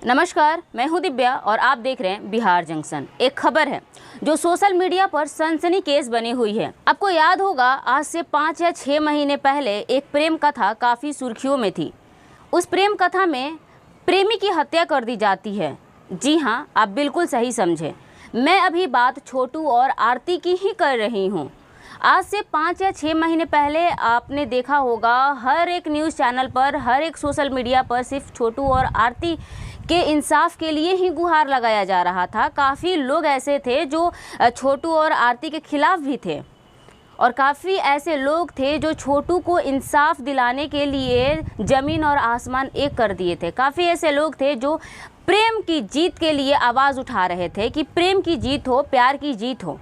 नमस्कार, मैं हूं दिव्या और आप देख रहे हैं बिहार जंक्शन। एक खबर है जो सोशल मीडिया पर सनसनीखेज बनी हुई है। आपको याद होगा, आज से 5 या 6 महीने पहले एक प्रेम कथा काफ़ी सुर्खियों में थी। उस प्रेम कथा में प्रेमी की हत्या कर दी जाती है। जी हाँ, आप बिल्कुल सही समझे। मैं अभी बात छोटू और आरती की ही कर रही हूँ। आज से 5 या 6 महीने पहले आपने देखा होगा, हर एक न्यूज़ चैनल पर, हर एक सोशल मीडिया पर सिर्फ छोटू और आरती के इंसाफ के लिए ही गुहार लगाया जा रहा था। काफ़ी लोग ऐसे थे जो छोटू और आरती के खिलाफ भी थे और काफ़ी ऐसे लोग थे जो छोटू को इंसाफ दिलाने के लिए ज़मीन और आसमान एक कर दिए थे। काफ़ी ऐसे लोग थे जो प्रेम की जीत के लिए आवाज़ उठा रहे थे कि प्रेम की जीत हो, प्यार की जीत हो।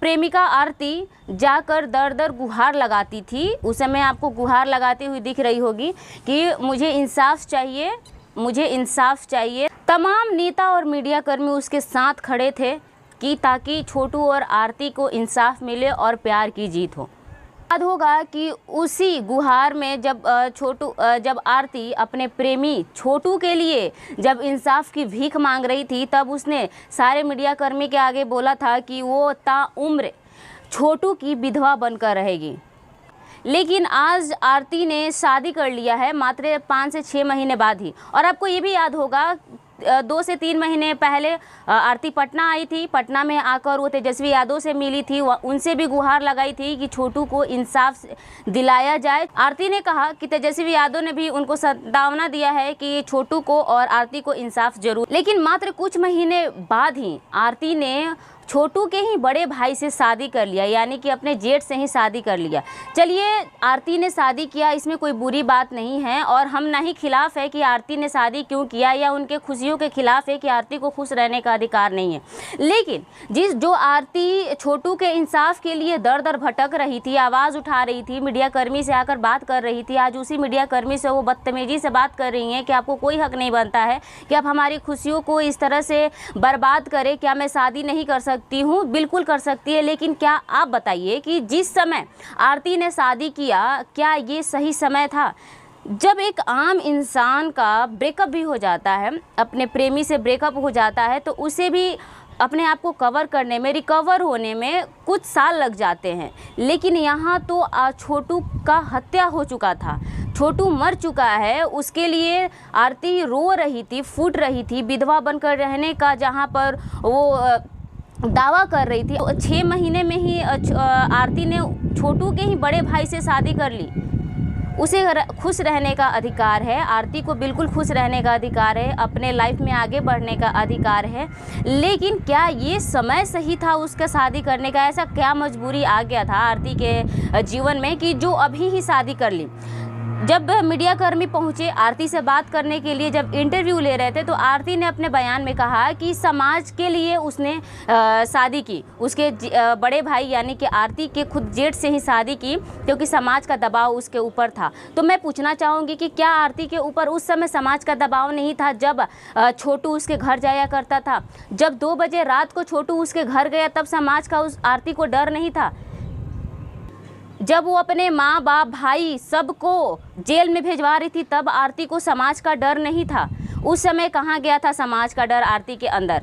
प्रेमिका आरती जाकर दर दर गुहार लगाती थी। उस समय आपको गुहार लगाती हुई दिख रही होगी कि मुझे इंसाफ चाहिए, मुझे इंसाफ चाहिए। तमाम नेता और मीडिया कर्मी उसके साथ खड़े थे कि ताकि छोटू और आरती को इंसाफ मिले और प्यार की जीत हो। याद होगा कि उसी गुहार में जब आरती अपने प्रेमी छोटू के लिए जब इंसाफ की भीख मांग रही थी, तब उसने सारे मीडिया कर्मी के आगे बोला था कि वो ताउम्र छोटू की विधवा बनकर रहेगी। लेकिन आज आरती ने शादी कर लिया है, मात्र 5 से 6 महीने बाद ही। और आपको ये भी याद होगा, 2 से 3 महीने पहले आरती पटना आई थी। पटना में आकर वो तेजस्वी यादव से मिली थी, उनसे भी गुहार लगाई थी कि छोटू को इंसाफ दिलाया जाए। आरती ने कहा कि तेजस्वी यादव ने भी उनको सद्भावना दिया है कि छोटू को और आरती को इंसाफ जरूर। लेकिन मात्र कुछ महीने बाद ही आरती ने छोटू के ही बड़े भाई से शादी कर लिया, यानी कि अपने जेठ से ही शादी कर लिया। चलिए, आरती ने शादी किया, इसमें कोई बुरी बात नहीं है और हम ना ही खिलाफ है कि आरती ने शादी क्यों किया या उनके खुशियों के खिलाफ है कि आरती को खुश रहने का अधिकार नहीं है। लेकिन जो आरती छोटू के इंसाफ के लिए दर दर भटक रही थी, आवाज़ उठा रही थी, मीडिया कर्मी से आकर बात कर रही थी, आज उसी मीडिया कर्मी से वो बदतमीजी से बात कर रही हैं कि आपको कोई हक नहीं बनता है कि आप हमारी खुशियों को इस तरह से बर्बाद करें। क्या मैं शादी नहीं कर सकती हूँ? बिल्कुल कर सकती है। लेकिन क्या आप बताइए कि जिस समय आरती ने शादी किया, क्या ये सही समय था? जब एक आम इंसान का ब्रेकअप भी हो जाता है, अपने प्रेमी से ब्रेकअप हो जाता है, तो उसे भी अपने आप को कवर करने में, रिकवर होने में कुछ साल लग जाते हैं। लेकिन यहाँ तो छोटू का हत्या हो चुका था, छोटू मर चुका है। उसके लिए आरती रो रही थी, फूट रही थी, विधवा बनकर रहने का जहाँ पर वो दावा कर रही थी। 6 महीने में ही आरती ने छोटू के ही बड़े भाई से शादी कर ली। उसे खुश रहने का अधिकार है, आरती को बिल्कुल खुश रहने का अधिकार है, अपने लाइफ में आगे बढ़ने का अधिकार है। लेकिन क्या ये समय सही था उसका शादी करने का? ऐसा क्या मजबूरी आ गया था आरती के जीवन में कि जो अभी ही शादी कर ली? जब मीडिया कर्मी पहुंचे आरती से बात करने के लिए, जब इंटरव्यू ले रहे थे, तो आरती ने अपने बयान में कहा कि समाज के लिए उसने शादी की। उसके बड़े भाई यानी कि आरती के खुद जेठ से ही शादी की, क्योंकि समाज का दबाव उसके ऊपर था। तो मैं पूछना चाहूँगी कि क्या आरती के ऊपर उस समय समाज का दबाव नहीं था जब छोटू उसके घर जाया करता था? जब 2 बजे रात को छोटू उसके घर गया, तब समाज का उस आरती को डर नहीं था? जब वो अपने माँ बाप भाई सबको जेल में भेजवा रही थी, तब आरती को समाज का डर नहीं था? उस समय कहाँ गया था समाज का डर आरती के अंदर?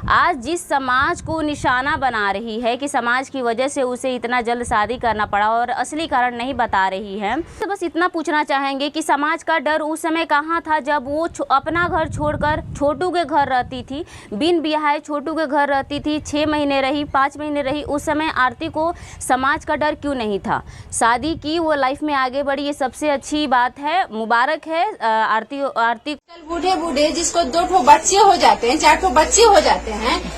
आज जिस समाज को निशाना बना रही है कि समाज की वजह से उसे इतना जल्द शादी करना पड़ा और असली कारण नहीं बता रही है, तो बस इतना पूछना चाहेंगे कि समाज का डर उस समय कहाँ था जब वो अपना घर छोड़कर छोटू के घर रहती थी, बिन ब्याहे छोटू के घर रहती थी, 6 महीने रही, 5 महीने रही। उस समय आरती को समाज का डर क्यों नहीं था? शादी की, वो लाइफ में आगे बढ़ी, ये सबसे अच्छी बात है, मुबारक है आरती। बूढ़े बूढ़े जिसको 2 बच्चे हो जाते हैं, 4 बच्चे हो जाते हैं,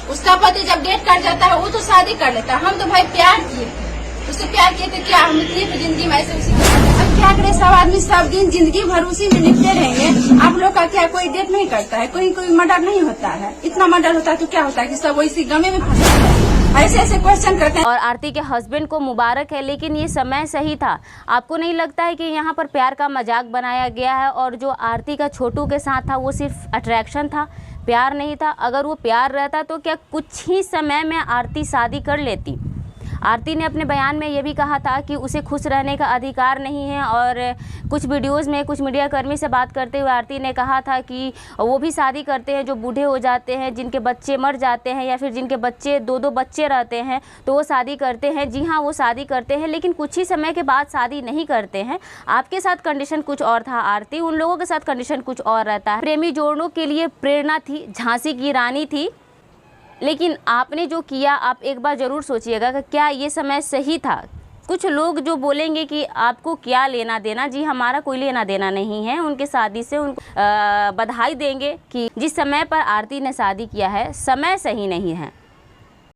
उसका पति जब डेट कट जाता है वो तो शादी कर लेता है। हम तो भाई प्यार किए, उससे प्यार किए थे, क्या हम इतनी तो जिंदगी में ऐसे उसी अब क्या करे? सब आदमी सब दिन जिंदगी भर उसी में लिपटे रहेंगे। आप लोग का क्या कोई डेट नहीं करता है? कोई मर्डर नहीं होता है? इतना मर्डर होता है तो क्या होता है कि सब इसी गमे में फंसते हैं, ऐसे क्वेश्चन करते हैं। और आरती के हस्बैंड को मुबारक है, लेकिन ये समय सही था। आपको नहीं लगता है कि यहाँ पर प्यार का मजाक बनाया गया है और जो आरती का छोटू के साथ था वो सिर्फ अट्रैक्शन था, प्यार नहीं था? अगर वो प्यार रहता तो क्या कुछ ही समय में आरती शादी कर लेती? आरती ने अपने बयान में ये भी कहा था कि उसे खुश रहने का अधिकार नहीं है और कुछ वीडियोज़ में कुछ मीडियाकर्मी से बात करते हुए आरती ने कहा था कि वो भी शादी करते हैं जो बूढ़े हो जाते हैं, जिनके बच्चे मर जाते हैं या फिर जिनके बच्चे दो बच्चे रहते हैं तो वो शादी करते हैं। जी हाँ, वो शादी करते हैं लेकिन कुछ ही समय के बाद शादी नहीं करते हैं। आपके साथ कंडीशन कुछ और था आरती, उन लोगों के साथ कंडीशन कुछ और रहता है। प्रेमी जोड़ों के लिए प्रेरणा थी, झांसी की रानी थी, लेकिन आपने जो किया आप एक बार ज़रूर सोचिएगा कि क्या ये समय सही था। कुछ लोग जो बोलेंगे कि आपको क्या लेना देना, जी हमारा कोई लेना देना नहीं है उनके शादी से। उनको बधाई देंगे कि जिस समय पर आरती ने शादी किया है समय सही नहीं है।